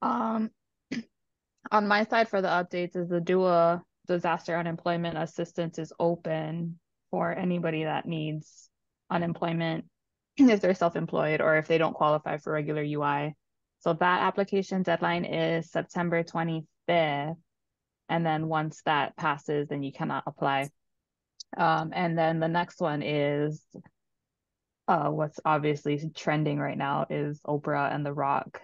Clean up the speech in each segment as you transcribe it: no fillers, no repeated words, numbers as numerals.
Um, on my side for the updates is the DUA disaster unemployment assistance is open for anybody that needs unemployment if they're self-employed or if they don't qualify for regular UI. So that application deadline is September 25th. And then once that passes, then you cannot apply. And then the next one is what's obviously trending right now is Oprah and The Rock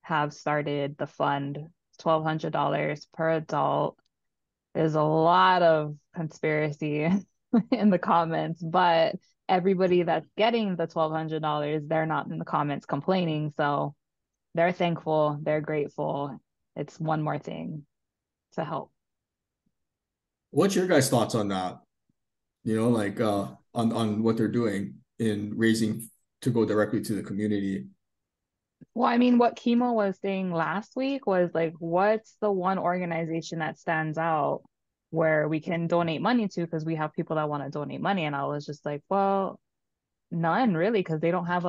have started the fund, $1,200 per adult. There's a lot of conspiracy in the comments, but everybody that's getting the $1,200, they're not in the comments complaining. So they're thankful, they're grateful. It's one more thing to help. What's your guys' thoughts on that? Like on what they're doing in raising to go directly to the community. Well, I mean, what Chemo was saying last week was like, what's the one organization that stands out where we can donate money to? Because we have people that want to donate money. And I was just like, well, none really, because they don't have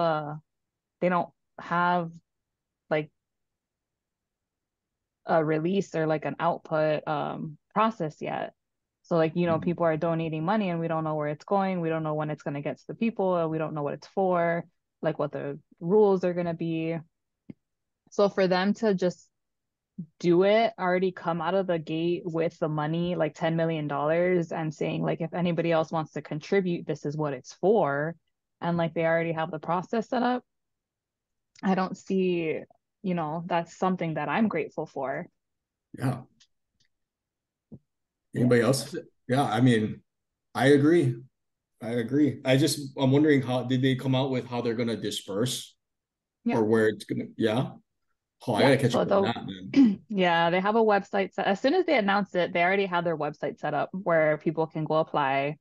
like a release or like an output process yet. So like, people are donating money and we don't know where it's going. We don't know when it's going to get to the people. We don't know what it's for, like what the rules are going to be. So for them to just do it, already come out of the gate with the money, like $10 million, and saying, like, if anybody else wants to contribute, this is what it's for. And like they already have the process set up. I don't see, that's something that I'm grateful for. Yeah. Yeah. Anybody else? Yeah, I mean, I agree. I agree. I'm wondering how did they come out with how they're gonna disperse Yeah. or where it's gonna, yeah. Oh, I Yeah. gotta catch So up on that, man. yeah, they have a website set. As soon as they announced it, they already had their website set up where people can go apply.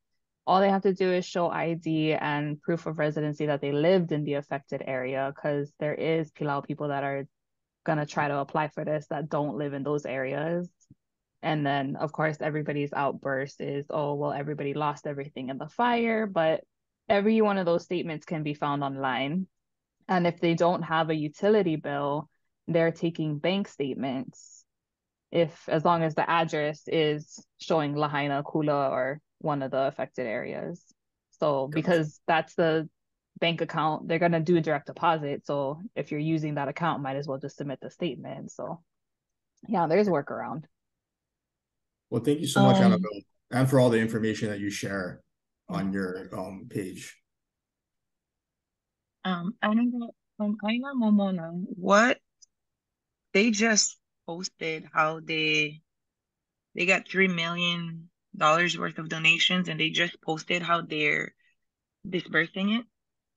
All they have to do is show ID and proof of residency that they lived in the affected area, because there is Pilau people that are gonna try to apply for this that don't live in those areas. And then, of course, everybody's outburst is, oh, well, everybody lost everything in the fire, but every one of those statements can be found online. And if they don't have a utility bill, they're taking bank statements if as long as the address is showing Lahaina, Kula, or one of the affected areas. So Gotcha. because that's the bank account, they're gonna do a direct deposit. So if you're using that account, might as well just submit the statement. So yeah, there's workaround. Well, thank you so much, Um, Annabelle, and for all the information that you share on your page. I don't know from Aina Momona, what they just posted how they got $3 million worth of donations and they just posted how they're dispersing it.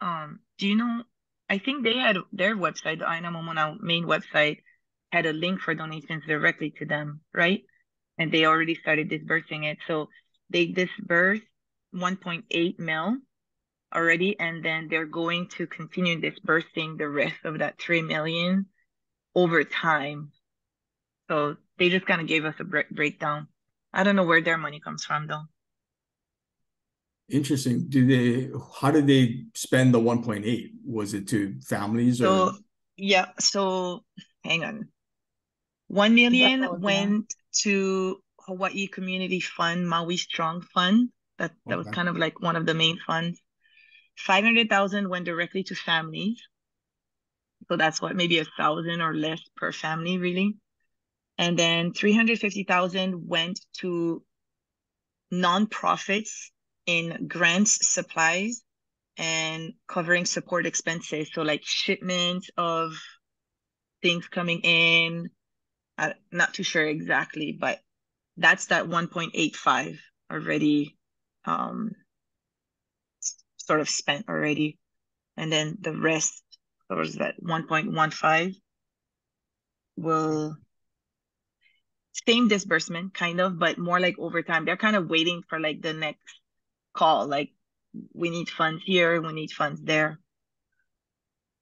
Do you know? I think they had their website, the Aina Momona main website, had a link for donations directly to them, right? And they already started dispersing it. So they dispersed 1.8 mil already, and then they're going to continue dispersing the rest of that 3 million over time. So they just kind of gave us a breakdown. I don't know where their money comes from though. Interesting. How did they spend the 1.8? Was it to families or So yeah, so hang on. 1 million Vessels, yeah. went to Hawaii Community Fund, Maui Strong Fund. That was okay. kind of like one of the main funds. 500,000 went directly to families. So that's what, maybe 1,000 or less per family, really. And then 350,000 went to nonprofits in grants, supplies, and covering support expenses. So like shipments of things coming in. I'm not too sure exactly, but that's that 1.85 already um sort of spent already. And then the rest, or was that 1.15 will same disbursement kind of, but more like over time. They're kind of waiting for like the next call, like we need funds here, we need funds there.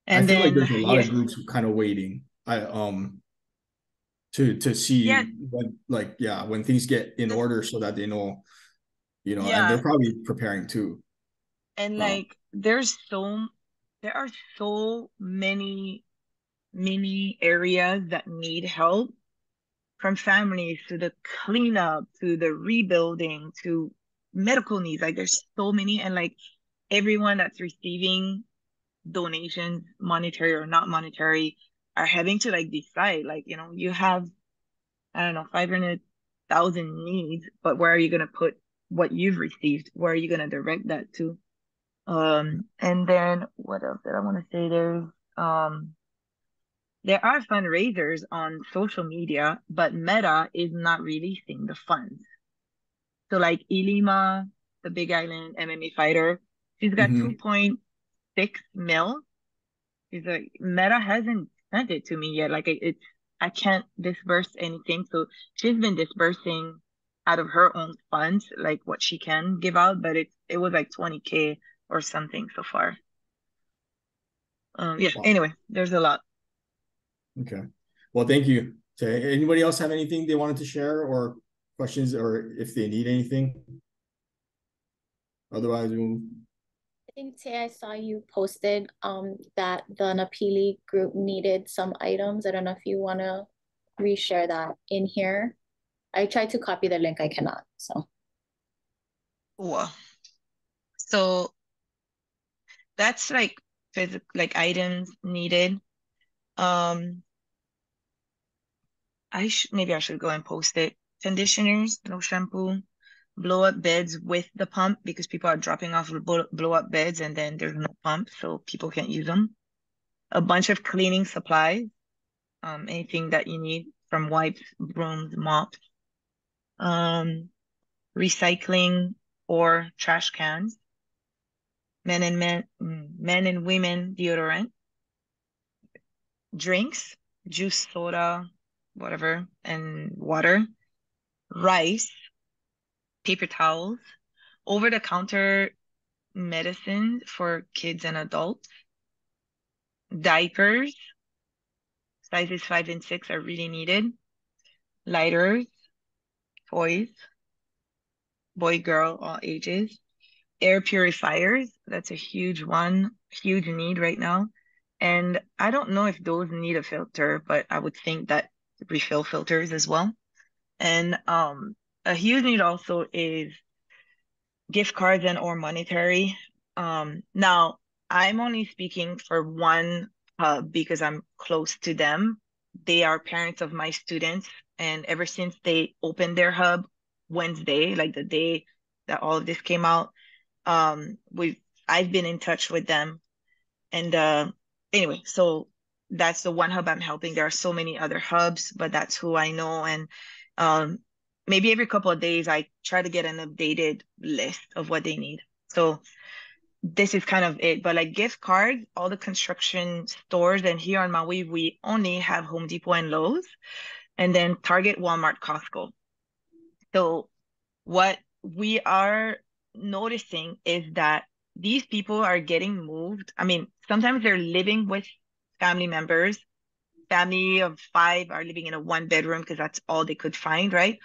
I And feel like then there's a lot of yes, groups kind of waiting. To yeah, see when when things get in this, order so that they know, and they're yeah, probably preparing too. and Um, like there are so many many areas that need help, from families to the cleanup to the rebuilding to medical needs. Like there's so many, and like everyone that's receiving donations, monetary or not monetary, are having to like decide, like, you know, you have, I don't know, 500,000 needs, but where are you going to put what you've received? Where are you going to direct that to? And then what else did I want to say? There are fundraisers on social media, but Meta is not releasing the funds. So like Ilima, the Big Island MMA fighter, she's got Mm-hmm. 2.6 mil. She's like, Meta hasn't sent it to me yet. Like I can't disperse anything. So she's been dispersing out of her own funds, like what she can give out, but it was like 20K or something so far. Yeah, Wow. anyway, there's a lot. Okay. Well, thank you. Anybody else have anything they wanted to share or questions, or if they need anything? Otherwise, we'll... I think Tay, I saw you posted that the Napili group needed some items. I don't know if you want to reshare that in here. I tried to copy the link, I cannot. So Wow. So that's like physical, like items needed. Maybe I should go and post it. Conditioners, no shampoo, blow up beds with the pump, because people are dropping off blow up beds and then there's no pump, so people can't use them. A bunch of cleaning supplies, anything that you need, from wipes, brooms, mops, recycling or trash cans, men and women deodorant, drinks, juice, soda, whatever, and water, rice, paper towels, over-the-counter medicine for kids and adults, diapers, sizes 5 and 6 are really needed, lighters, toys, boy, girl, all ages, air purifiers, that's a huge one, huge need right now. And I don't know if those need a filter, but I would think that refill filters as well. And a huge need also is gift cards and or monetary. Now I'm only speaking for one hub because I'm close to them. They are parents of my students, and ever since they opened their hub Wednesday, like the day that all of this came out, I've been in touch with them. And anyway, so that's the one hub I'm helping. There are so many other hubs, but that's who I know. And maybe every couple of days I try to get an updated list of what they need. So this is kind of it. But like gift cards, all the construction stores, and here on Maui, we only have Home Depot and Lowe's, and then Target, Walmart, Costco. So what we are noticing is that these people are getting moved. I mean, sometimes they're living with family members. Family of 5 are living in a 1-bedroom because that's all they could find, right?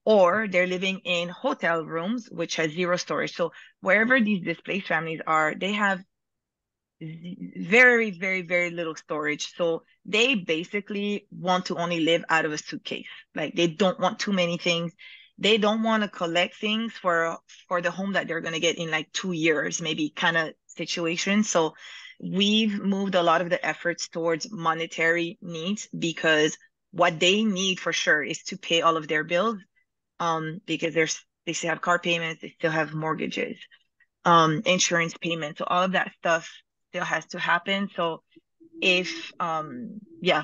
Or they're living in hotel rooms, which has 0 storage. So wherever these displaced families are, they have very, very, very little storage. So they basically want to only live out of a suitcase. Like they don't want too many things. They don't want to collect things for the home that they're going to get in like 2 years, maybe kind of situation. So we've moved a lot of the efforts towards monetary needs, because what they need for sure is to pay all of their bills, because they still have car payments, they still have mortgages, insurance payments. So all of that stuff still has to happen. So if yeah,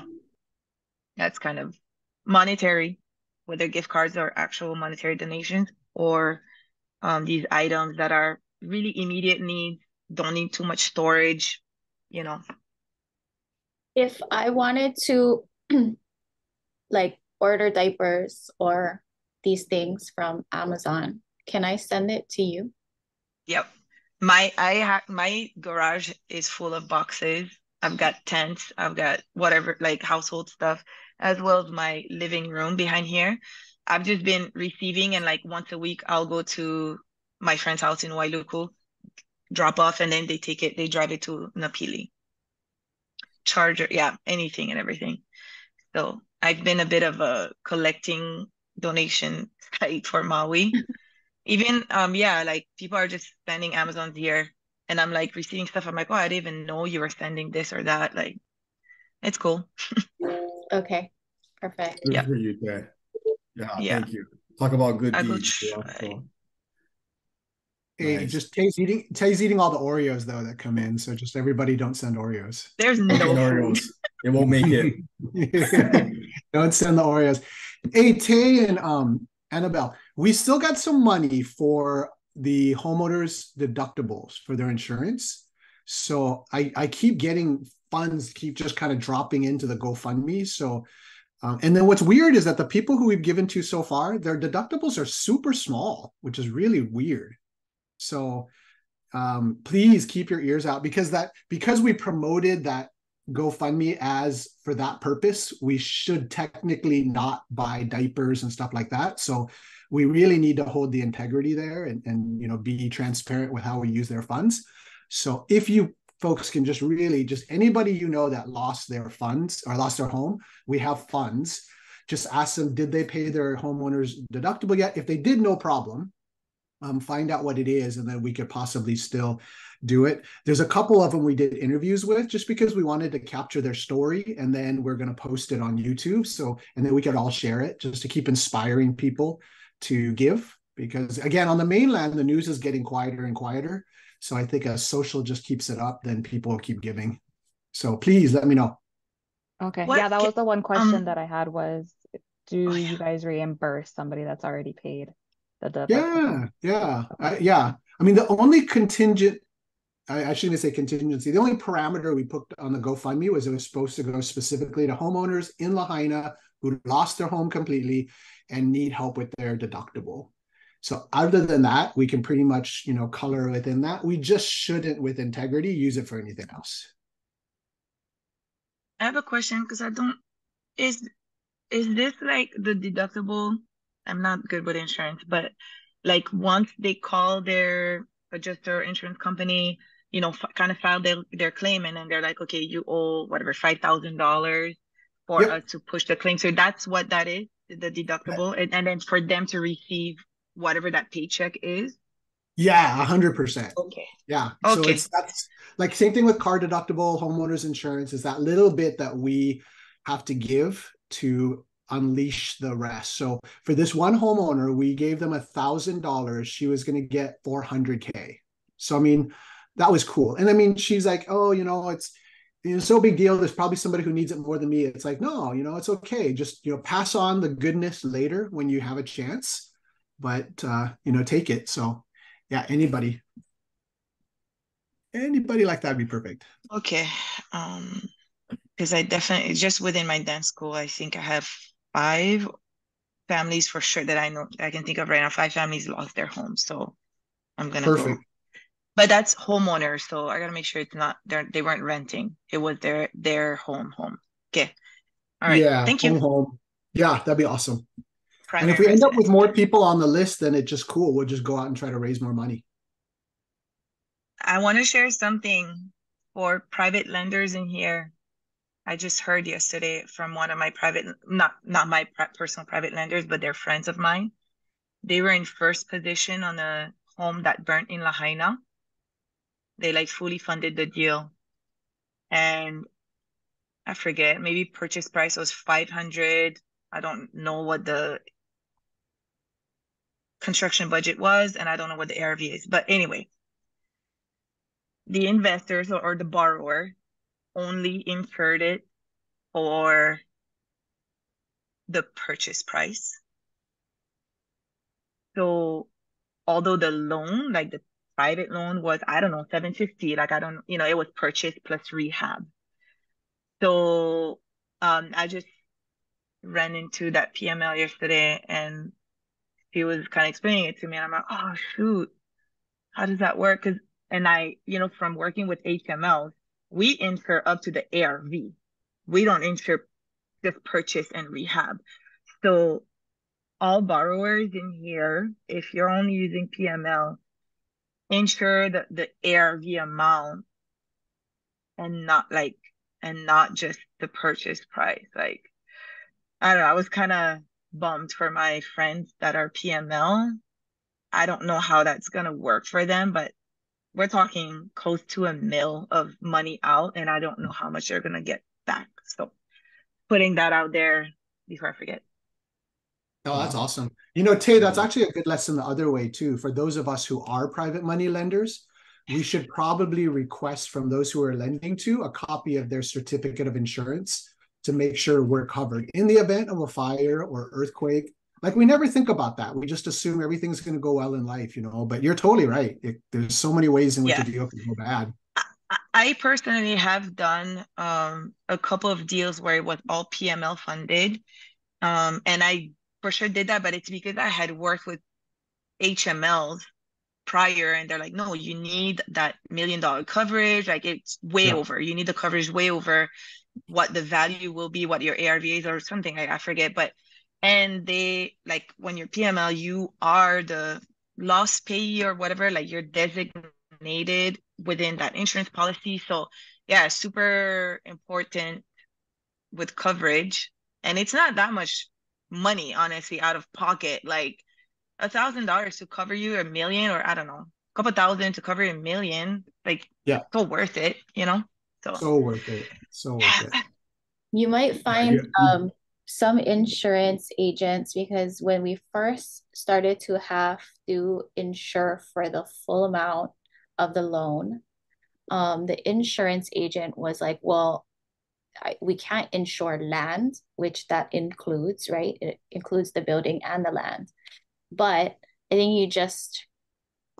that's kind of monetary, whether gift cards or actual monetary donations, or these items that are really immediate needs, don't need too much storage, you know. if I wanted to like order diapers or these things from Amazon, can I send it to you? Yep. My garage is full of boxes. I've got tents, I've got whatever, like household stuff, as well as my living room behind here. I've just been receiving, and like once a week I'll go to my friend's house in Wailuku, drop off, and then they drive it to Napili. charger, yeah, anything and everything. So I've been a bit of a collecting donation site for Maui. Even yeah, like people are just sending Amazon's here, and I'm like receiving stuff. I'm like, oh, I didn't even know you were sending this or that. Like, it's cool. Okay, perfect. Good Yeah, for you, Tay. Yeah, yeah. thank you. Talk about good I go deeds. try. So Hey, nice. just Tay's eating all the Oreos though that come in. So just everybody don't send Oreos. There's Okay, no no food. Oreos. It won't make it. Don't send the Oreos. Hey, Tay and Annabelle, we still got some money for the homeowners deductibles for their insurance. So I keep getting funds keep just kind of dropping into the GoFundMe. So and then what's weird is that the people who we've given to so far, their deductibles are super small, which is really weird. So please keep your ears out because we promoted that GoFundMe as for that purpose, we should technically not buy diapers and stuff like that. So we really need to hold the integrity there and be transparent with how we use their funds. So if you folks can just really just anybody that lost their funds or lost their home, we have funds. Just ask them, did they pay their homeowners deductible yet? If they did, no problem. Find out what it is, and then we could possibly still do it. There's a couple of them we did interviews with just because we wanted to capture their story, and then we're going to post it on YouTube. So, and then we could all share it just to keep inspiring people to give. Because again, on the mainland, the news is getting quieter and quieter. So I think as social just keeps it up, then people will keep giving. So please let me know. Okay. What Yeah, that ca- was the one question that I had was, do oh, you yeah. guys reimburse somebody that's already paid the deductible? Yeah. I mean, the only contingent, I shouldn't say contingency, the only parameter we put on the GoFundMe was it was supposed to go specifically to homeowners in Lahaina who lost their home completely and need help with their deductible. So other than that, we can pretty much, color within that. We just shouldn't, with integrity, use it for anything else. I have a question because I don't is this like the deductible? I'm not good with insurance, but like once they call their adjuster insurance company, kind of file their claim, and then they're like, okay, you owe whatever $5,000 for Yep. us to push the claim. So that's what that is, the deductible, and then for them to receive whatever that paycheck is. Yeah, 100%. Okay. Yeah. So Okay. that's like same thing with car deductible, homeowners insurance is that little bit that we have to give to unleash the rest. So for this one homeowner, we gave them $1,000. She was going to get 400K. So, I mean, that was cool. And I mean, she's like, oh, it's so big deal. There's probably somebody who needs it more than me. It's like, no, it's okay. Just, pass on the goodness later when you have a chance, but, take it. So yeah, anybody like that would be perfect. Okay. Because I definitely just within my dance school, I think I have 5 families for sure that I can think of right now. 5 families lost their homes, so I'm gonna go. But that's homeowners, so I gotta make sure it's not they weren't renting. It was their home. Okay. All right. Yeah, Thank you. home. Yeah, that'd be awesome. And if Primary we end up residence. with more people on the list, then it's just cool. We'll just go out and try to raise more money. I want to share something for private lenders in here. I just heard yesterday from one of my not my personal private lenders, but they're friends of mine. They were in first position on a home that burnt in Lahaina. They like fully funded the deal. And I forget, maybe purchase price was 500. I don't know what the construction budget was, and I don't know what the ARV is. But anyway, the investors or the borrower only incurred it for the purchase price. So although the loan, like the private loan was, I don't know, 750, like I don't, it was purchase plus rehab. So I just ran into that PML yesterday and he was kind of explaining it to me and I'm like, oh shoot, how does that work? And I, from working with HMLs, we insure up to the ARV. We don't insure just purchase and rehab. So all borrowers in here, if you're only using PML, insure the ARV amount and not like and not just the purchase price. Like, I don't know, I was kind of bummed for my friends that are PML. I don't know how that's gonna work for them, but we're talking close to $1 million of money out, and I don't know how much they're gonna get back. So putting that out there before I forget. Oh, that's awesome. You know, Tay, that's actually a good lesson the other way too. For those of us who are private money lenders, we should probably request from those who are lending to a copy of their certificate of insurance to make sure we're covered in the event of a fire or earthquake. Like, we never think about that. We just assume everything's going to go well in life, you know, but you're totally right. There's so many ways in which Yeah. a deal can go bad. I personally have done a couple of deals where it was all PML funded. And I for sure did that, but it's because I had worked with HMLs prior, and they're like, no, you need that $1 million coverage. Like, it's way over. You need the coverage way over what the value will be, what your ARVs or something, I forget. But and they, like, when you're PML, you are the loss payee or whatever, like you're designated within that insurance policy. So yeah, super important with coverage. And it's not that much money, honestly, out of pocket. Like, $1,000 to cover you $1 million, or I don't know, a couple thousand to cover $1 million. Like, Yeah, so worth it, you know? so worth it. So worth it. You might find some insurance agents, because when we first started to have to insure for the full amount of the loan, the insurance agent was like, well, we can't insure land, which that includes, right? It includes the building and the land. But I think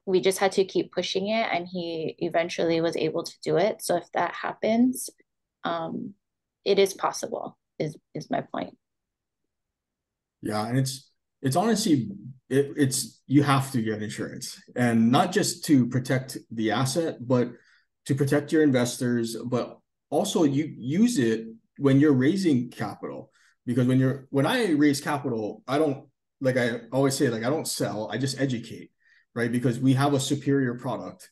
we just had to keep pushing it, and he eventually was able to do it. So if that happens, it is possible, is my point. Yeah, and it's honestly it's you have to get insurance, and not just to protect the asset, but to protect your investors, but also you use it when you're raising capital. Because when I raise capital, I don't, like I always say, like, I don't sell, I just educate, right? Because we have a superior product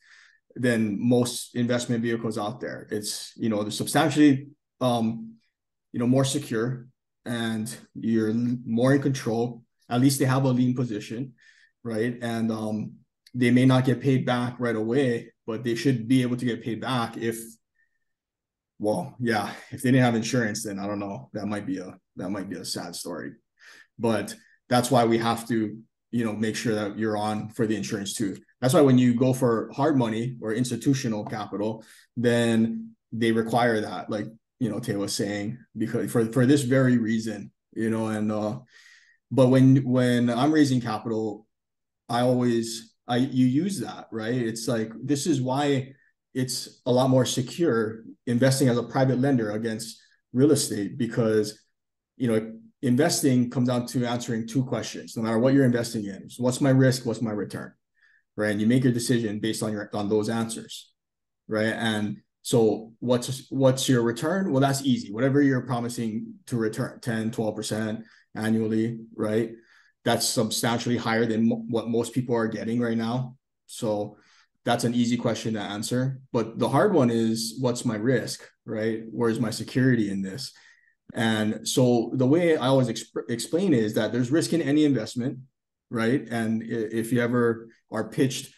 than most investment vehicles out there. It's, they're substantially more secure, and you're more in control. At least they have a lean position, right? And they may not get paid back right away, but they should be able to get paid back if they didn't have insurance, then I don't know. That might be a sad story. But that's why we have to, make sure that you're on for the insurance too. That's why when you go for hard money or institutional capital, then they require that, like, Tay was saying, because for this very reason, but when I'm raising capital, you use that, right? It's like, this is why it's a lot more secure investing as a private lender against real estate, because, investing comes down to answering two questions, no matter what you're investing in. So what's my risk? What's my return? Right. And you make your decision based on those answers. Right. And so what's your return? Well, that's easy. Whatever you're promising to return, 10, 12% annually, right? That's substantially higher than what most people are getting right now. So that's an easy question to answer. But the hard one is, what's my risk, right? Where's my security in this? And so the way I always explain is that there's risk in any investment, right? And if you ever are pitched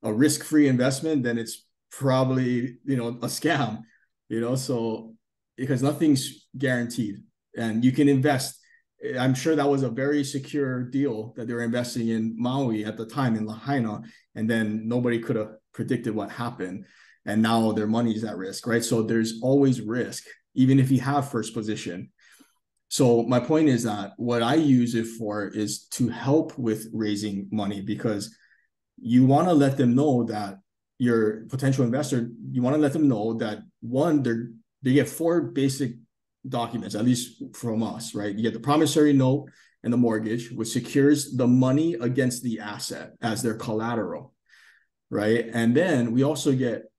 a risk-free investment, then it's probably, a scam, so, because nothing's guaranteed, and you can invest. I'm sure that was a very secure deal that they were investing in Maui at the time, in Lahaina, and then nobody could have predicted what happened, and now their money's at risk, right? So there's always risk, even if you have first position. So my point is that what I use it for is to help with raising money, because you want to let them know that your potential investor, you want to let them know that, one, they get 4 basic documents, at least from us, right? You get the promissory note and the mortgage, which secures the money against the asset as their collateral, right? And then we also get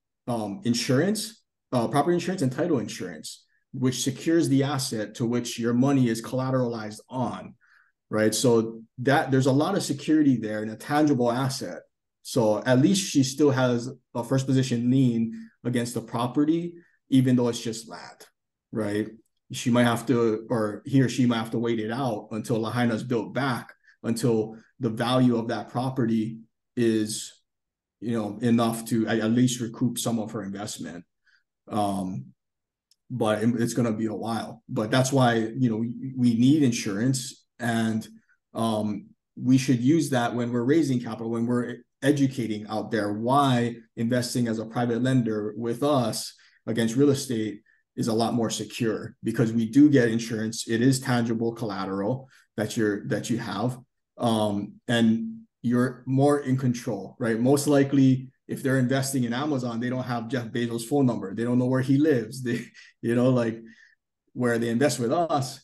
insurance, property insurance and title insurance, which secures the asset to which your money is collateralized on, right? So that there's a lot of security there in a tangible asset. So at least she still has a first position lien against the property, even though it's just land, right? She might have to, or he or she might have to wait it out until Lahaina's built back, until the value of that property is, enough to at least recoup some of her investment. But it's going to be a while. But that's why, we need insurance, and we should use that when we're raising capital, when we're educating out there why investing as a private lender with us against real estate is a lot more secure, because we do get insurance. It is tangible collateral that you have, and you're more in control, right? Most likely, if they're investing in Amazon, they don't have Jeff Bezos' phone number. They don't know where he lives. They, like where they invest with us,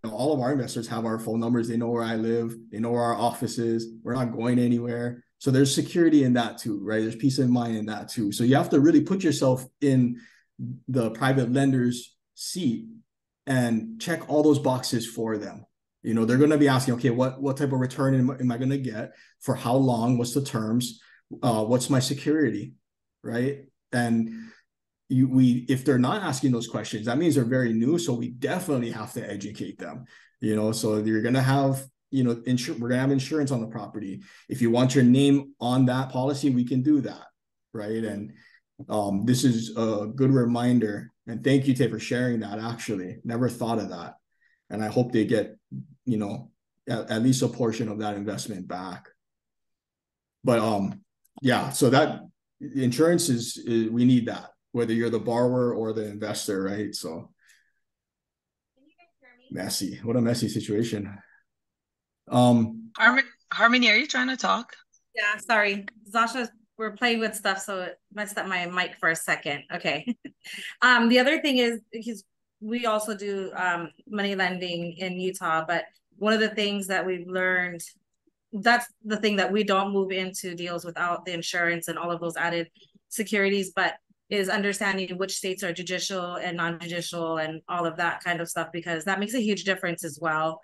all of our investors have our phone numbers. They know where I live. They know where our office is. We're not going anywhere. So there's security in that too, right? There's peace of mind in that too. So you have to really put yourself in the private lender's seat and check all those boxes for them. They're going to be asking, okay, what type of return am I going to get? For how long? What's the terms? What's my security, right? And if they're not asking those questions, that means they're very new. So we definitely have to educate them. So you're going to have, we're going to have insurance on the property. If you want your name on that policy, we can do that, right? And this is a good reminder, and thank you, Tay, for sharing that. Actually, never thought of that, and I hope they get, at least a portion of that investment back. But yeah, so that insurance is we need that, whether you're the borrower or the investor, right? So messy. What a messy situation. Harmony, are you trying to talk? Yeah, sorry. Zasha, we're playing with stuff, so it messed up my mic for a second. Okay. The other thing is, because we also do money lending in Utah, but one of the things that we've learned, that's the thing that we don't move into deals without the insurance and all of those added securities, but is understanding which states are judicial and non-judicial and all of that kind of stuff, because that makes a huge difference as well.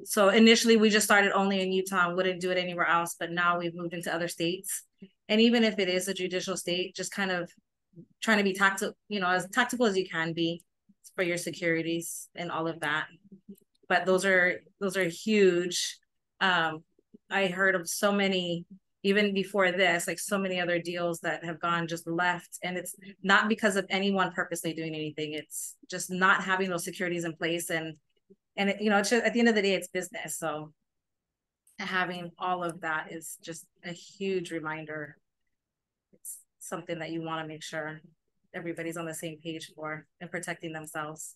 So initially we just started only in Utah and wouldn't do it anywhere else, but now we've moved into other states. And even if it is a judicial state, just kind of trying to be tactical, as tactical as you can be for your securities and all of that. But those are huge. I heard of so many, even before this, like so many other deals that have gone just left. And it's not because of anyone purposely doing anything. It's just not having those securities in place. And it, it's just, at the end of the day, it's business. So having all of that is just a huge reminder. It's something that you want to make sure everybody's on the same page for and protecting themselves.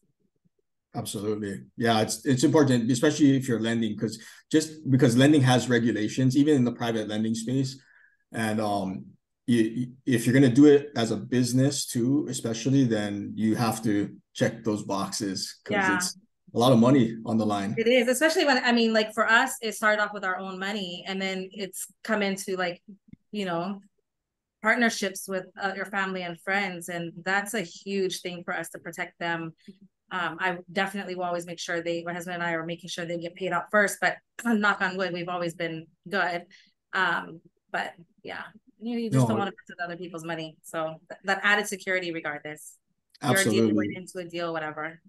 Absolutely. Yeah, it's important, especially if you're lending, because lending has regulations, even in the private lending space. And if you're going to do it as a business too, especially, then you have to check those boxes, because it's a lot of money on the line. It is, especially when, like for us, it started off with our own money, and then it's come into like, partnerships with your family and friends. And that's a huge thing for us to protect them. I definitely will always make sure my husband and I are making sure they get paid out first, but knock on wood, we've always been good. But yeah, you just don't want to mess with other people's money. So that added security regardless. Absolutely. You're going into a deal, whatever.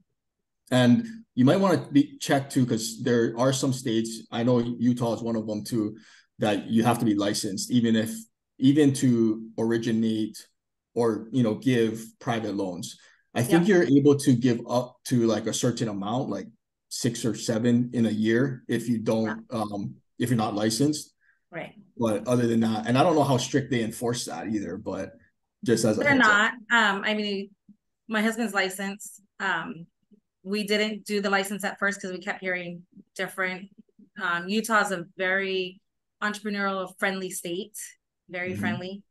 And you might want to be checked too, because there are some states, I know Utah is one of them too, that you have to be licensed, even to originate or, give private loans. I think you're able to give up to like a certain amount, like 6 or 7 in a year, if you don't, if you're not licensed. Right. But other than that, and I don't know how strict they enforce that either, but just as they're not. I mean, my husband's licensed. We didn't do the license at first because we kept hearing different. Utah's a very entrepreneurial friendly state, very friendly.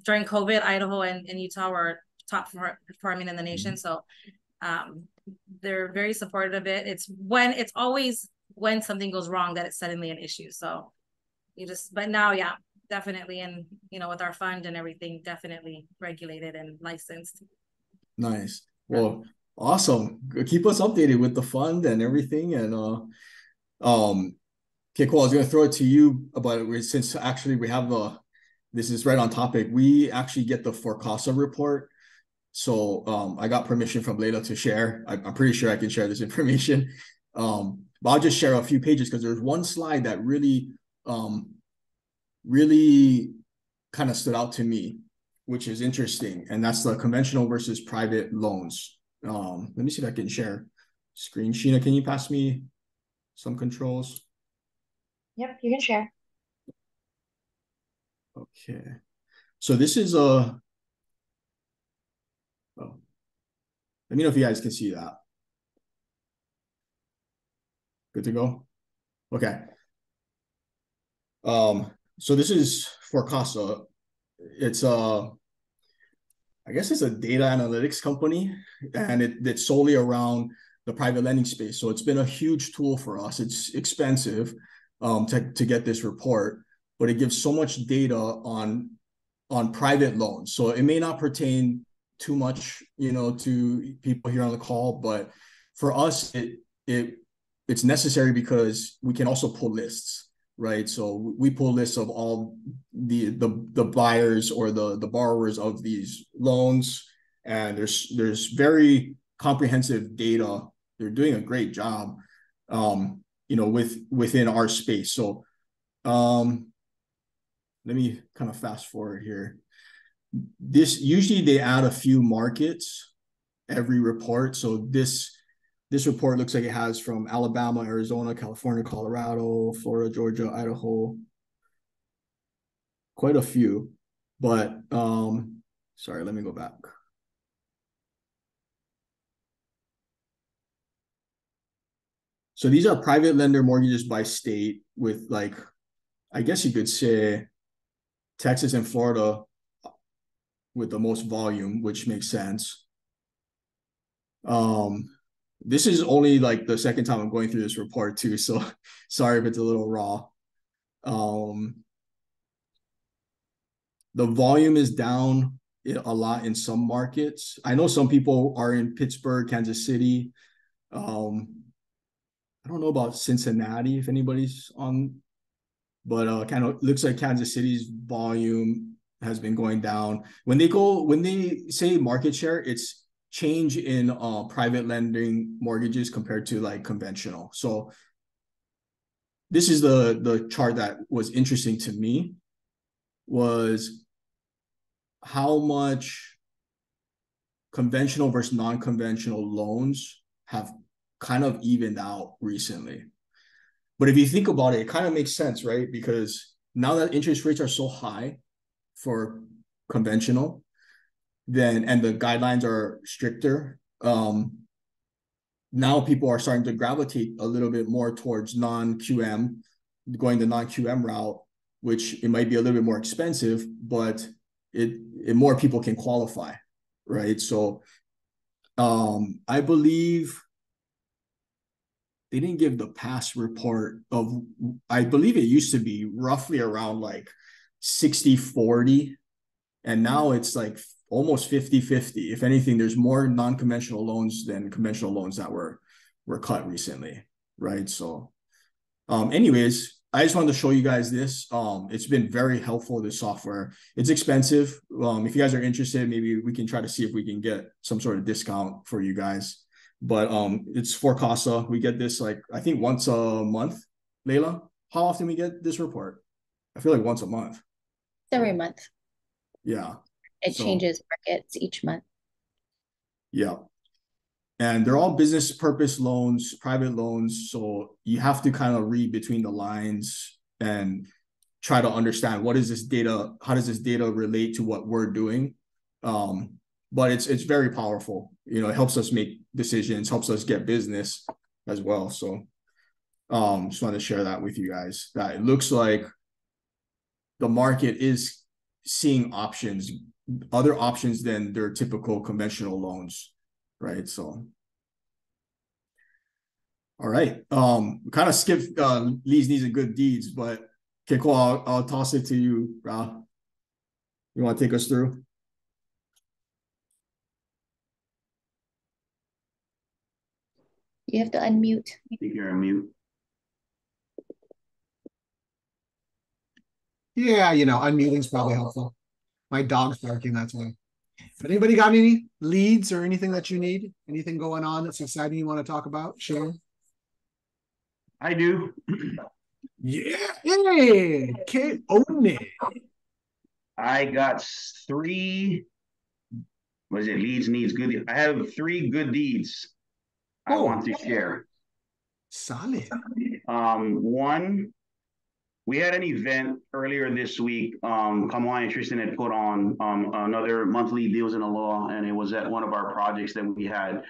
During COVID, Idaho and Utah were top performing in the nation. So they're very supportive of it. It's always when something goes wrong that it's suddenly an issue. So but now, yeah, definitely. And, with our fund and everything, definitely regulated and licensed. Nice. Well, awesome. Keep us updated with the fund and everything. And okay, cool. I was going to throw it to you about it, since actually we have this is right on topic. We actually get the FORCASA report So I got permission from Layla to share. I'm pretty sure I can share this information. But I'll just share a few pages because there's one slide that really kind of stood out to me, which is interesting. And that's the conventional versus private loans. Let me see if I can share screen. Sheena, can you pass me some controls? Yep, you can share. Okay. So this is a, oh, let me know if you guys can see that. Good to go? Okay. So this is for Casa. It's I guess it's a data analytics company, and it's solely around the private lending space. So it's been a huge tool for us. It's expensive to get this report, but it gives so much data on private loans. So it may not pertain too much, to people here on the call, but for us, it's necessary because we can also pull lists, right? So we pull lists of all the buyers or the borrowers of these loans, and there's very comprehensive data. They're doing a great job, within our space. So let me kind of fast forward here. This usually they add a few markets every report. So this report looks like it has from Alabama, Arizona, California, Colorado, Florida, Georgia, Idaho, quite a few. But sorry, let me go back. So these are private lender mortgages by state with, like, I guess you could say Texas and Florida with the most volume, which makes sense. This is only like the second time I'm going through this report too, so sorry if it's a little raw. The volume is down a lot in some markets. I know some people are in Pittsburgh, Kansas City. I don't know about Cincinnati, if anybody's on, but kind of looks like Kansas City's volume has been going down. When they say market share, it's change in private lending mortgages compared to like conventional. So this is the chart that was interesting to me, was how much conventional versus non-conventional loans have kind of evened out recently. But if you think about it, it kind of makes sense, right? Because now that interest rates are so high for conventional, and the guidelines are stricter, now people are starting to gravitate a little bit more towards non-QM, going the non-QM route, which it might be a little bit more expensive, but it more people can qualify, right? So I believe they didn't give the past report of, I believe it used to be roughly around like 60-40, and now it's like almost 50-50. If anything, there's more non-conventional loans than conventional loans that were cut recently, right? So anyways, I just wanted to show you guys this. It's been very helpful, this software. It's expensive. If you guys are interested, maybe we can try to see if we can get some sort of discount for you guys. But it's for Casa. We get this, like, I think once a month. Layla, how often we get this report? I feel like once a month. Every month. Yeah. It changes markets each month. Yeah. And they're all business purpose loans, private loans. So you have to kind of read between the lines and try to understand, what is this data? How does this data relate to what we're doing? But it's very powerful. It helps us make decisions, helps us get business as well. So just wanted to share that with you guys, that it looks like the market is seeing other options than their typical conventional loans, right? So all right. We kind of skipped Lee's Needs and Good Deeds, but okay, cool. I'll toss it to you, Ra. You want to take us through? You have to unmute. I think you're on mute. Yeah, unmuting's probably helpful. My dog's barking, that's why. If anybody got any leads or anything that you need, anything going on that's exciting you want to talk about, Shane? I do. Yeah. Hey, own it. I got 3, what is it? Leads, needs, good. I have 3 good deeds I want to share. Solid. One, we had an event earlier this week. Kamwa Tristan had put on another monthly Deals in the Law, and it was at one of our projects that we had.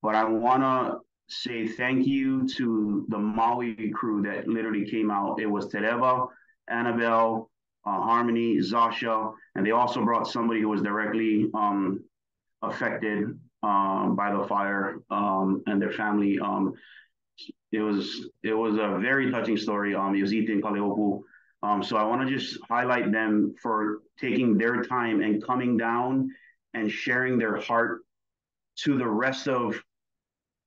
But I want to say thank you to the Maui crew that literally came out. It was Tereva, Annabelle, Harmony, Zasha, and they also brought somebody who was directly affected by the fire and their family. It was a very touching story. It was Ethan Kaleopu. So I want to just highlight them for taking their time and coming down and sharing their heart to the rest of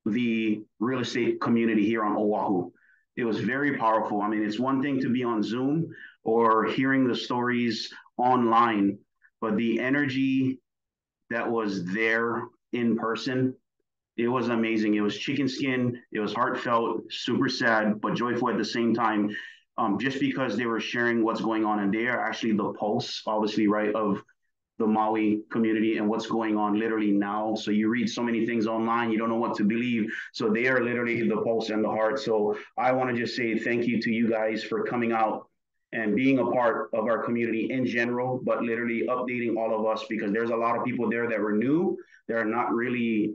the real estate community here on Oahu. It was very powerful. I mean, it's one thing to be on Zoom or hearing the stories online, but the energy that was there in person, it was amazing. It was chicken skin. It was heartfelt, super sad, but joyful at the same time. Just because they were sharing what's going on, and they are actually the pulse, obviously, right, of the Maui community and what's going on literally now. So you read so many things online, you don't know what to believe. So they are literally the pulse and the heart. So I want to just say thank you to you guys for coming out and being a part of our community in general, but literally updating all of us, because there's a lot of people there that were new. They're not really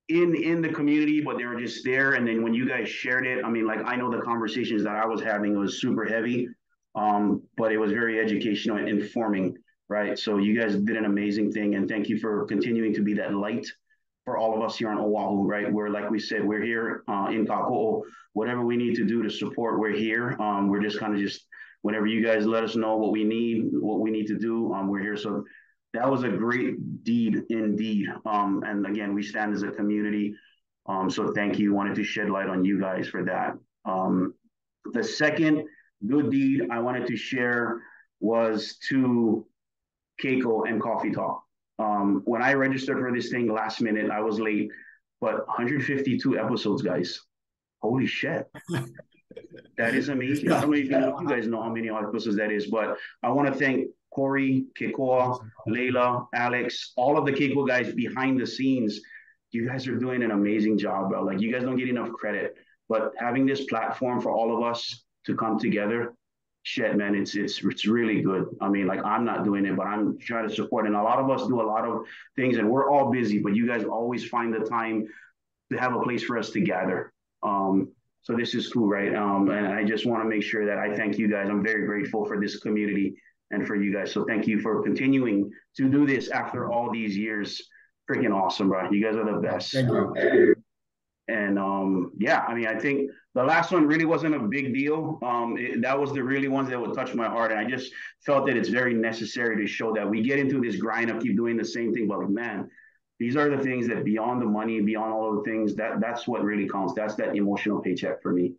in the community, but they were just there. And then when you guys shared it, I mean, like, I know the conversations that I was having was super heavy, but it was very educational and informing, right? So you guys did an amazing thing, and thank you for continuing to be that light for all of us here on Oahu, right? Where, like we said, we're here in Kako'o. Whatever we need to do to support, we're here. We're just kind of just, whenever you guys let us know what we need to do, we're here. So that was a great deed indeed. And again, we stand as a community. So thank you. Wanted to shed light on you guys for that. The second good deed I wanted to share was to Keiko and Coffee Talk. When I registered for this thing last minute, I was late, but 152 episodes, guys. Holy shit. That is amazing. I don't know if you guys know how many episodes that is, but I want to thank Corey, Kekoa, Layla, Alex, all of the Keiko guys behind the scenes. You guys are doing an amazing job, bro. Like, you guys don't get enough credit, but having this platform for all of us to come together, shit, man, it's really good. I mean, like, I'm not doing it, but I'm trying to support, and a lot of us do a lot of things, and we're all busy, but you guys always find the time to have a place for us to gather. So this is cool, right? And I just want to make sure that I thank you guys. I'm very grateful for this community and for you guys. So thank you for continuing to do this after all these years. Freaking awesome, bro. You guys are the best. Thank you. And yeah, I mean, I think the last one really wasn't a big deal. That was the really ones that would touch my heart. And I just felt that it's very necessary to show that we get into this grind of keep doing the same thing. But like, man, these are the things that beyond the money, beyond all of the things, that's what really counts. That's that emotional paycheck for me.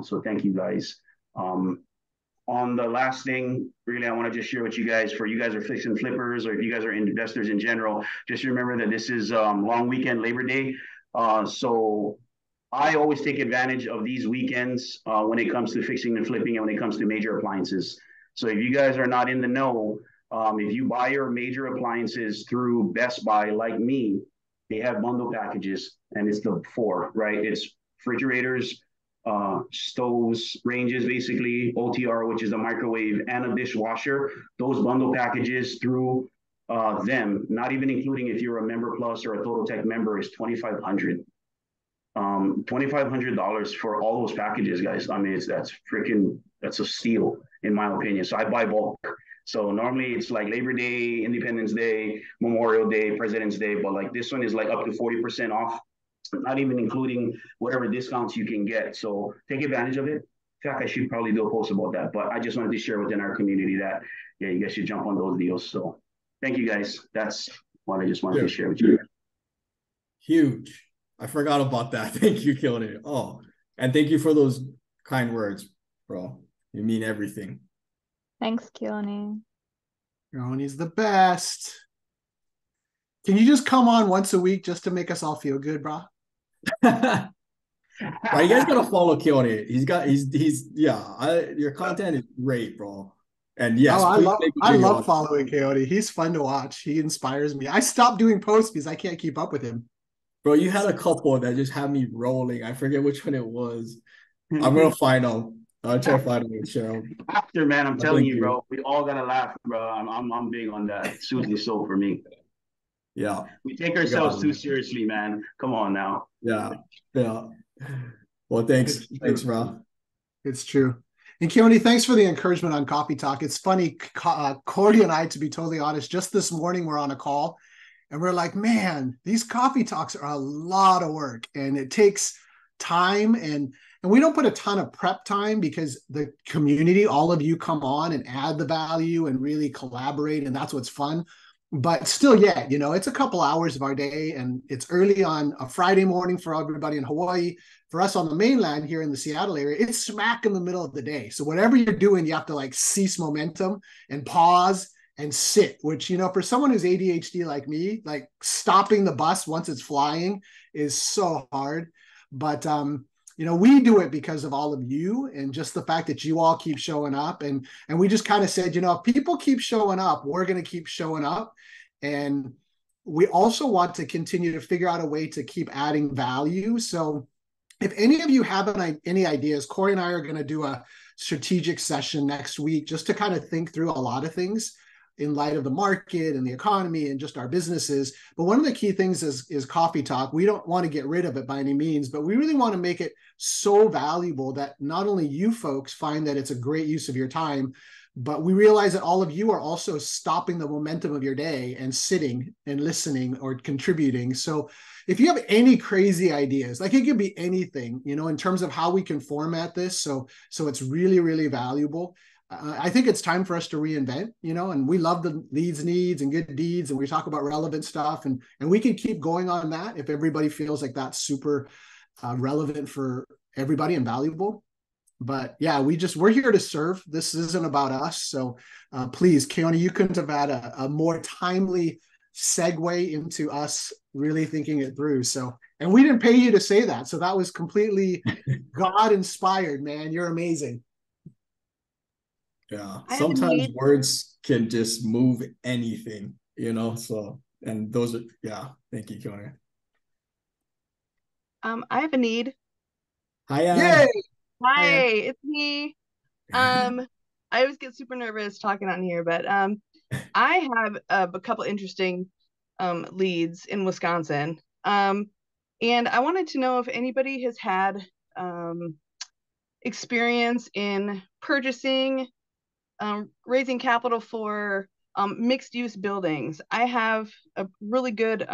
So thank you guys. On the last thing, really, I want to just share with you guys, for you guys are fix and flippers, or if you guys are investors in general, just remember that this is long weekend, Labor Day. So I always take advantage of these weekends when it comes to fixing and flipping and when it comes to major appliances. So if you guys are not in the know, if you buy your major appliances through Best Buy, like me, they have bundle packages, and it's the 4, right? It's refrigerators, stoves, ranges, basically, OTR, which is a microwave, and a dishwasher. Those bundle packages through them, not even including if you're a Member Plus or a Total Tech member, is $2,500. $2,500 for all those packages, guys. I mean, that's a steal in my opinion. So I buy bulk. So normally it's like Labor Day, Independence Day, Memorial Day, President's Day, but like this one is like up to 40% off, not even including whatever discounts you can get. So take advantage of it. In fact, I should probably do a post about that, but I just wanted to share within our community that, yeah, you guys should jump on those deals. So thank you guys. That's what I just wanted to share with you. Huge. I forgot about that. Thank you, Keone. Oh, and thank you for those kind words, bro. You mean everything. Thanks, Keone. Keone's the best. Can you just come on once a week just to make us all feel good, bro? But you guys gotta follow Keone. Your content is great, bro. And yes, I love following Keone. He's fun to watch. He inspires me. I stopped doing posts because I can't keep up with him. Bro, you had a couple that just had me rolling. I forget which one it was. I'm gonna find them. I'll try to find them and share them. After, man, I'm telling you, bro, we all gotta laugh, bro. I'm big on that. Susie soul for me. Yeah. We take ourselves too seriously, man. Come on now. Yeah. Well, thanks, bro. It's true. And Keone, thanks for the encouragement on Coffee Talk. It's funny, Cordy and I, to be totally honest, just this morning we're on a call and we're like, man, these Coffee Talks are a lot of work and it takes time, and we don't put a ton of prep time because the community, all of you come on and add the value and really collaborate, and that's what's fun. But still, yeah, it's a couple hours of our day, and it's early on a Friday morning for everybody in Hawaii. For us on the mainland here in the Seattle area, it's smack in the middle of the day. So whatever you're doing, you have to like cease momentum and pause and sit, which, for someone who's ADHD like me, like stopping the bus once it's flying is so hard. But, we do it because of all of you and just the fact that you all keep showing up. And we just kind of said, if people keep showing up, we're going to keep showing up. And we also want to continue to figure out a way to keep adding value. So if any of you have any ideas, Corey and I are going to do a strategic session next week just to kind of think through a lot of things in light of the market and the economy and just our businesses. But one of the key things is Coffee Talk. We don't want to get rid of it by any means, but we really want to make it so valuable that not only you folks find that it's a great use of your time, but we realize that all of you are also stopping the momentum of your day and sitting and listening or contributing. So if you have any crazy ideas, like it could be anything, in terms of how we can format this, so it's really, really valuable. I think it's time for us to reinvent, and we love the leads, needs, and good deeds, and we talk about relevant stuff, and we can keep going on that if everybody feels like that's super relevant for everybody and valuable. But yeah, we're here to serve. This isn't about us. So please, Keone, you couldn't have had a more timely segue into us really thinking it through. So, and we didn't pay you to say that. So that was completely God inspired, man. You're amazing. Yeah. Sometimes words can just move anything, so, and those are, yeah. Thank you, Keone. I have a need. Hi, Ann. Yay! Hi, it's me. I always get super nervous talking on here, but I have a couple interesting leads in Wisconsin. And I wanted to know if anybody has had experience in purchasing, raising capital for mixed use buildings. I have a really good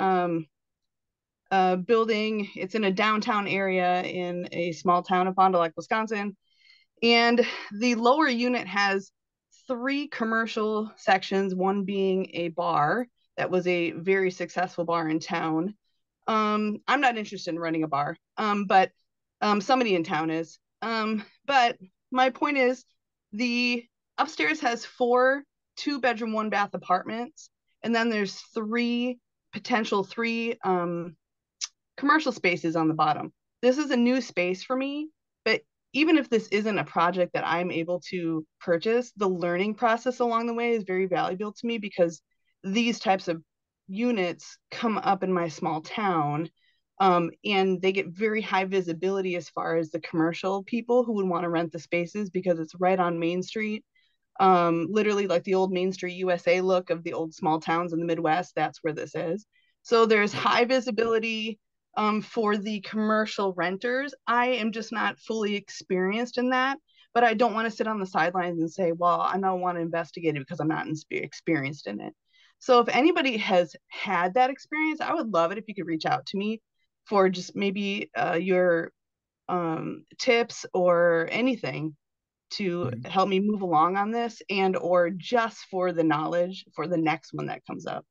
building. It's in a downtown area in a small town of Fond du Lac, Wisconsin. And the lower unit has 3 commercial sections, one being a bar that was a very successful bar in town. I'm not interested in running a bar, but somebody in town is. But my point is, the upstairs has 4 2-bedroom, 1-bath apartments, and then there's 3 commercial spaces on the bottom. This is a new space for me, but even if this isn't a project that I'm able to purchase, the learning process along the way is very valuable to me, because these types of units come up in my small town, and they get very high visibility as far as the commercial people who would want to rent the spaces, because it's right on Main Street. Literally like the old Main Street USA look of the old small towns in the Midwest. That's where this is. So there's high visibility for the commercial renters. I am just not fully experienced in that, but I don't want to sit on the sidelines and say, well, I don't want to investigate it because I'm not experienced in it. So if anybody has had that experience, I would love it if you could reach out to me for just maybe your tips or anything to help me move along on this, and or just for the knowledge for the next one that comes up.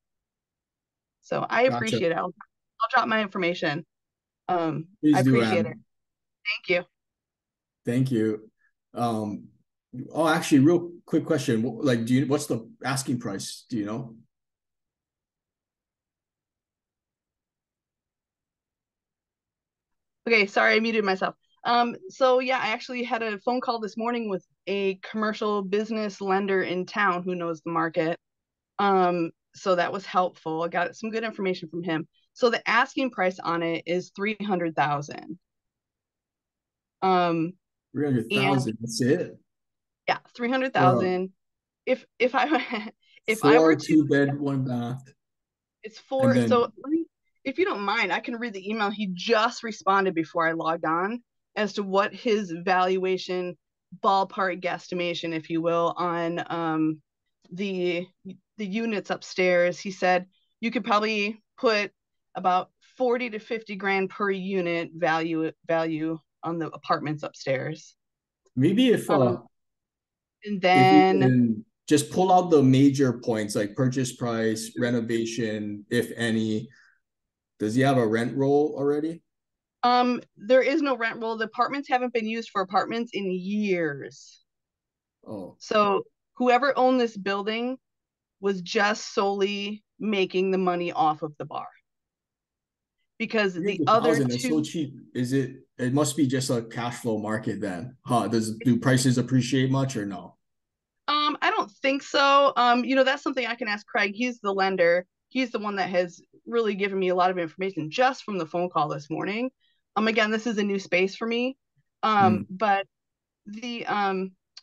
So I appreciate it. I'll drop my information. I appreciate it. Thank you. Thank you. Oh, actually, real quick question. Like, what's the asking price? Do you know? Okay, sorry, I muted myself. So yeah, I actually had a phone call this morning with a commercial business lender in town who knows the market. So that was helpful. I got some good information from him. So the asking price on it is 300,000. And 300,000. That's it. yeah, For a 300,000. If I if I were four to, two-bed, one bath, it's and four. So then let me, if you don't mind, I can read the email. He just responded before I logged on as to what his valuation ballpark guesstimation, if you will, on the units upstairs. He said you could probably put about 40 to 50 grand per unit value on the apartments upstairs. maybe And if we then can just pull out the major points like purchase price, renovation, if any. Does he have a rent roll already? there is no rent roll. The apartments haven't been used for apartments in years. Oh, So whoever owned this building was just solely making the money off of the bar. Because the other 300,000 is so two, cheap. Is it? It must be just a cash flow market then, huh? Do prices appreciate much or no? I don't think so. You know, that's something I can ask Craig. He's the lender. He's the one that has really given me a lot of information just from the phone call this morning. Again, this is a new space for me. But the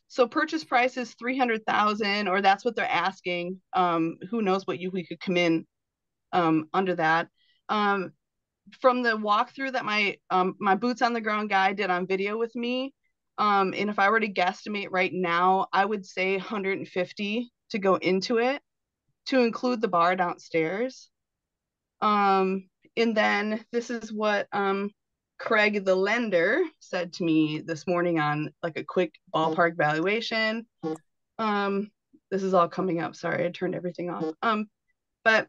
so purchase price is 300,000, or that's what they're asking. Who knows what we could come in under that. From the walkthrough that my boots on the ground guy did on video with me, and if I were to guesstimate right now, I would say 150 to go into it to include the bar downstairs. And then this is what Craig, the lender, said to me this morning on like a quick ballpark valuation. This is all coming up. Sorry, I turned everything off. But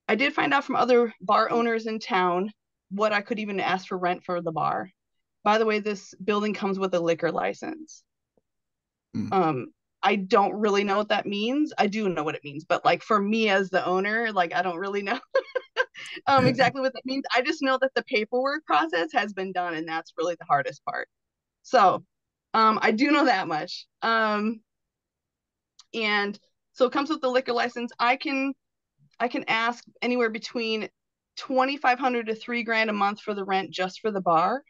I did find out from other bar owners in town what I could even ask for rent for the bar. By the way, this building comes with a liquor license. I don't really know what that means. I do know what it means, but like for me as the owner, like I don't really know exactly what that means. I just know that the paperwork process has been done, and that's really the hardest part. So I do know that much. And so it comes with the liquor license. I can ask anywhere between 2,500 to $3,000 a month for the rent just for the bar.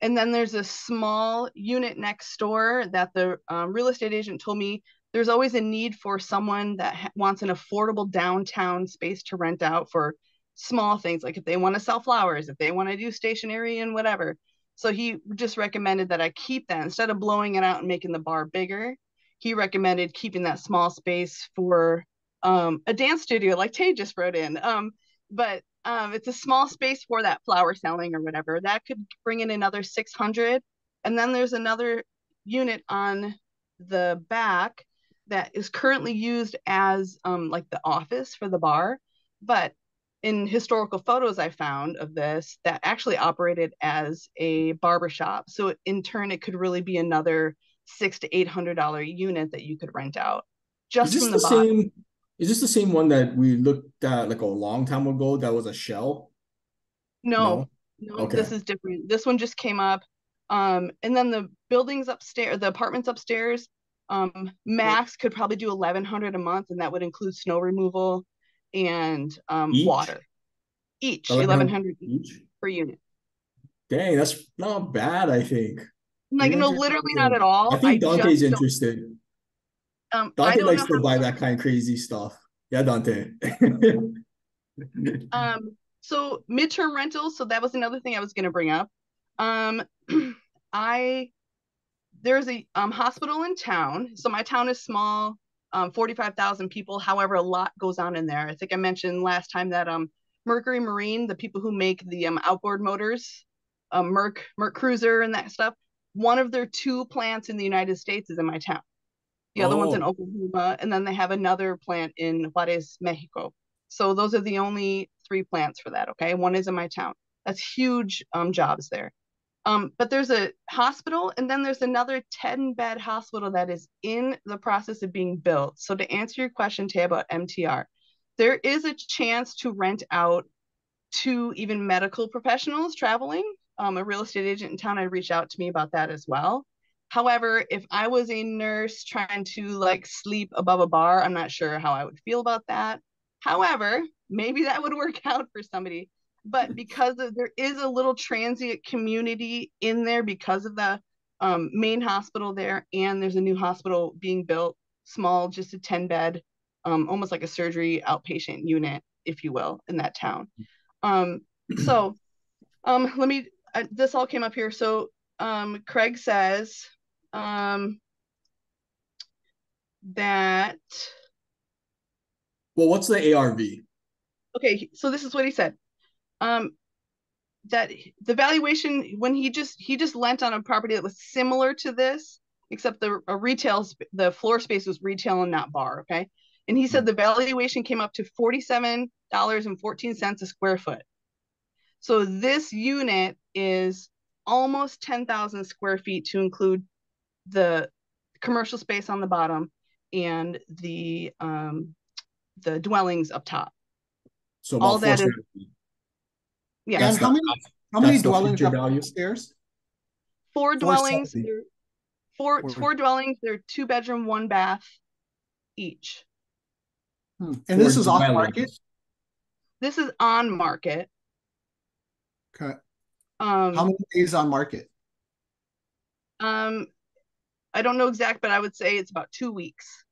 And then there's a small unit next door that the real estate agent told me there's always a need for someone that wants an affordable downtown space to rent out for small things, like if they want to sell flowers, if they want to do stationery and whatever. So he just recommended that I keep that instead of blowing it out and making the bar bigger. He recommended keeping that small space for a dance studio, like Tay just wrote in. But it's a small space for that flower selling or whatever. That could bring in another 600. And then there's another unit on the back that is currently used as like the office for the bar. But in historical photos I found of this, that actually operated as a barbershop. So in turn, it could really be another $600 to $800 unit that you could rent out just from the bottom. Is this the same one that we looked at like a long time ago that was a shell? No, Okay. This is different. This one just came up. And then the buildings upstairs, the apartments upstairs, max could probably do 1,100 a month, and that would include snow removal and water. Each 1,100 each per unit. Dang, that's not bad, I think. Like, no, literally not at all. I think Dante's interested. Dante likes to buy that kind of crazy stuff. Yeah, Dante. So midterm rentals. So that was another thing I was going to bring up. There's a hospital in town. So my town is small, 45,000 people. However, a lot goes on in there. I think I mentioned last time that Mercury Marine, the people who make the outboard motors, Merc Cruiser and that stuff, one of their 2 plants in the United States is in my town. The other one's in Oklahoma, and then they have another plant in Juarez, Mexico. So those are the only 3 plants for that, okay? One is in my town. That's huge jobs there. But there's a hospital, and then there's another 10-bed hospital that is in the process of being built. So to answer your question, Tay, about MTR, there is a chance to rent out to even medical professionals traveling a real estate agent in town had reached out to me about that as well. However, if I was a nurse trying to like sleep above a bar, I'm not sure how I would feel about that. However, maybe that would work out for somebody. But because there is a little transient community in there because of the main hospital there, and there's a new hospital being built, small, just a 10-bed, almost like a surgery outpatient unit, if you will, in that town. So let me, this all came up here. So Craig says that. Well, what's the ARV? Okay, so this is what he said. That the valuation, when he just lent on a property that was similar to this, except the floor space was retail and not bar. Okay, and he said the valuation came up to $47.14 a square foot. So this unit is almost 10,000 square feet to include the commercial space on the bottom and the dwellings up top. So all that is, yeah. And how many dwellings upstairs? Four dwellings. Four dwellings. They're 2-bedroom, 1 bath each. And this is off market? This is on market. Okay. How many days on market? I don't know exact, but I would say it's about 2 weeks.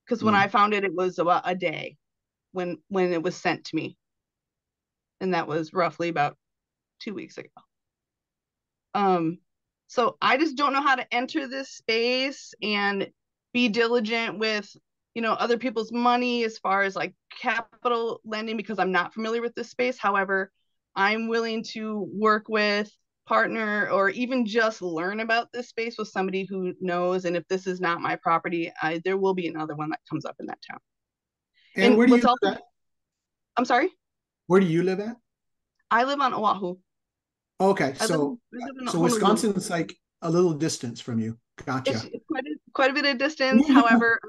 Because when I found it, it was about a day when it was sent to me. And that was roughly about 2 weeks ago. So I just don't know how to enter this space and be diligent with, other people's money as far as like capital lending, because I'm not familiar with this space. However, I'm willing to work with, partner, or even just learn about this space with somebody who knows. And if this is not my property, there will be another one that comes up in that town. And where do you live at? I'm sorry? Where do you live at? I live on Oahu. Okay, so Wisconsin is like a little distance from you. Gotcha. It's quite a bit of distance. However,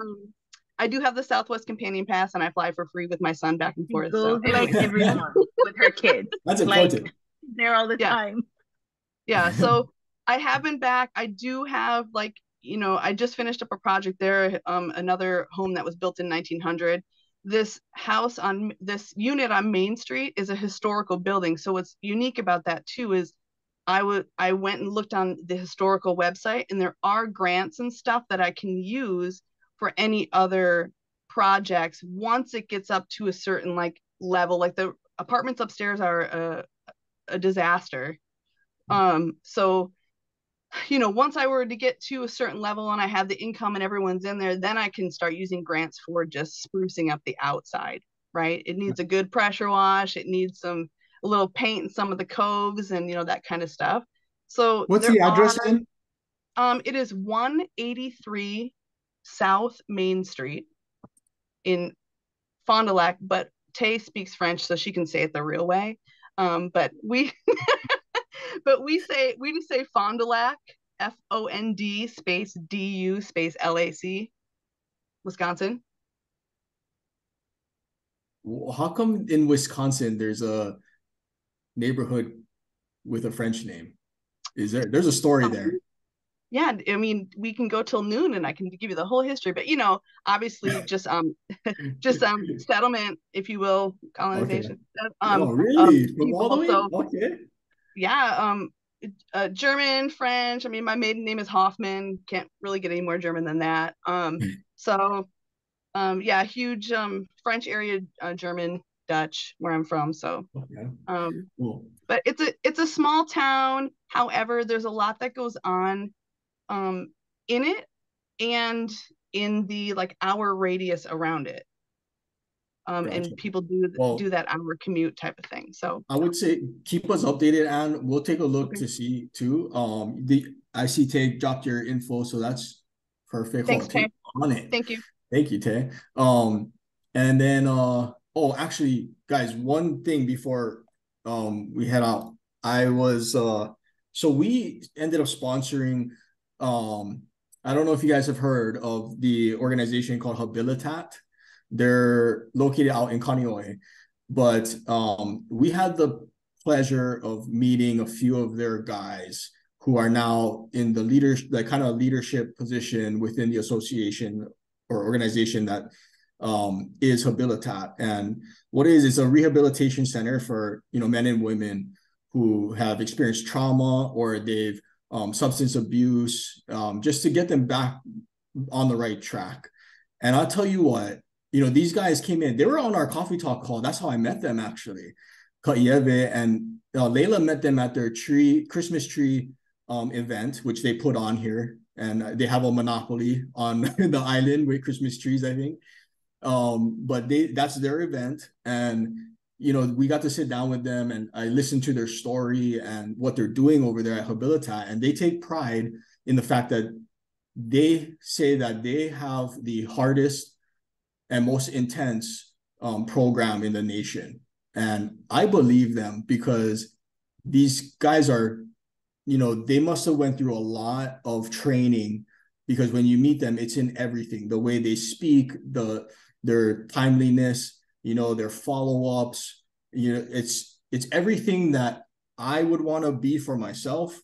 I do have the Southwest Companion Pass, and I fly for free with my son back and forth. So like everyone with her kids. That's important. Like, there all the time. Yeah. So I have been back. I do have I just finished up a project there. Another home that was built in 1900. This unit on Main Street is a historical building. So what's unique about that too is I went and looked on the historical website, and there are grants and stuff that I can use for any other projects once it gets up to a certain level. Like the apartments upstairs are a disaster. So once I were to get to a certain level and I have the income and everyone's in there, then I can start using grants for just sprucing up the outside, right? It needs a good pressure wash. It needs a little paint in some of the coves and, that kind of stuff. So what's the address again? It is 183 South Main Street in Fond du Lac, but Tay speaks French, so she can say it the real way. But we just say Fond du Lac, FOND space DU space LAC, Wisconsin. Well, how come in Wisconsin there's a neighborhood with a French name? There's a story there? Yeah, I mean, we can go till noon and I can give you the whole history, but obviously just settlement, if you will, colonization. Okay. Really? From all the way? Okay. Yeah, German, French. I mean, my maiden name is Hoffman. Can't really get any more German than that. Yeah, huge French area, German, Dutch, where I'm from. So, okay. Cool. But it's a small town. However, there's a lot that goes on in it and in the hour radius around it. Gotcha. And people do that hour commute type of thing. So I would say keep us updated, and we'll take a look to see too. I see Tay dropped your info, so that's perfect. Thanks, Tay. On it. Thank you. Thank you, Tay. And then actually, guys, one thing before we head out, I was so we ended up sponsoring. I don't know if you guys have heard of the organization called Habilitat. They're located out in Kaneohe, but we had the pleasure of meeting a few of their guys who are now in the kind of leadership position within the association or organization that is Habilitat. And what it is, it's a rehabilitation center for, men and women who have experienced trauma or they've substance abuse, just to get them back on the right track. And I'll tell you what, these guys came in, they were on our coffee talk call. That's how I met them, actually. Kaieve and Layla met them at their Christmas tree event, which they put on here. And they have a monopoly on the island with Christmas trees, I think. But that's their event. And, we got to sit down with them and I listened to their story and what they're doing over there at Habilitat. And they take pride in the fact that they say that they have the hardest and most intense program in the nation. And I believe them because these guys are, they must have went through a lot of training, because when you meet them, it's in everything, the way they speak, their timeliness, their follow-ups, it's everything that I would want to be for myself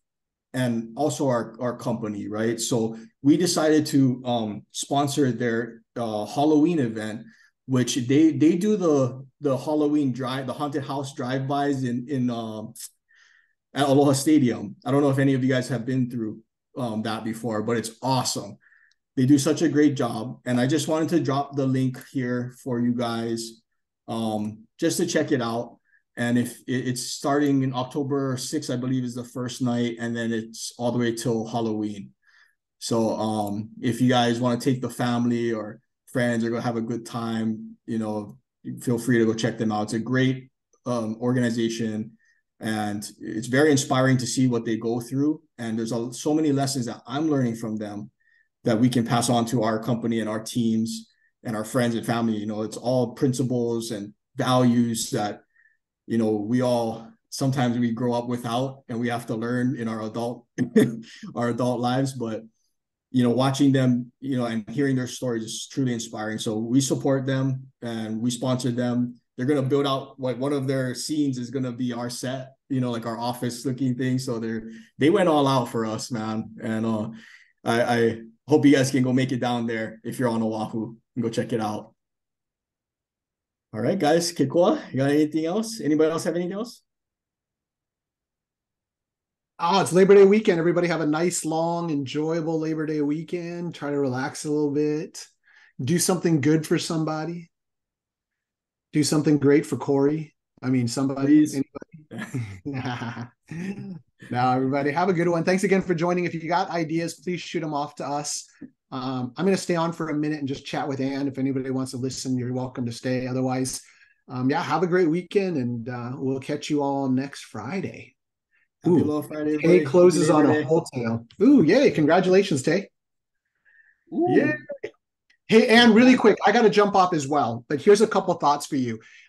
and also our company, right? So we decided to sponsor their Halloween event, which they do the Halloween drive, the haunted house drive-bys in at Aloha Stadium. I don't know if any of you guys have been through that before, but it's awesome. They do such a great job. And I just wanted to drop the link here for you guys just to check it out. And if it's starting in October 6th, I believe is the first night, and then it's all the way till Halloween. So if you guys want to take the family or friends or go have a good time, feel free to go check them out. It's a great organization, and it's very inspiring to see what they go through. And there's so many lessons that I'm learning from them that we can pass on to our company and our teams and our friends and family. It's all principles and values that, we all sometimes we grow up without, and we have to learn in our adult lives. But, watching them, and hearing their stories is truly inspiring. So we support them and we sponsor them. They're going to build out, like, one of their scenes is going to be our set, like our office looking thing. So they went all out for us, man. And I hope you guys can go make it down there if you're on Oahu and go check it out. All right, guys. Kekua, you got anything else? Anybody else have anything else? Oh, it's Labor Day weekend. Everybody have a nice, long, enjoyable Labor Day weekend. Try to relax a little bit. Do something good for somebody. Do something great for Corey. I mean, somebody. Now, everybody, have a good one. Thanks again for joining. If you got ideas, please shoot them off to us. I'm going to stay on for a minute and just chat with Ann. If anybody wants to listen, you're welcome to stay. Otherwise, have a great weekend, and we'll catch you all next Friday. Happy Friday, Tay closes on a wholesale. Ooh, yay. Congratulations, Tay. Yeah. Hey, Ann, really quick, I got to jump off as well, but here's a couple thoughts for you.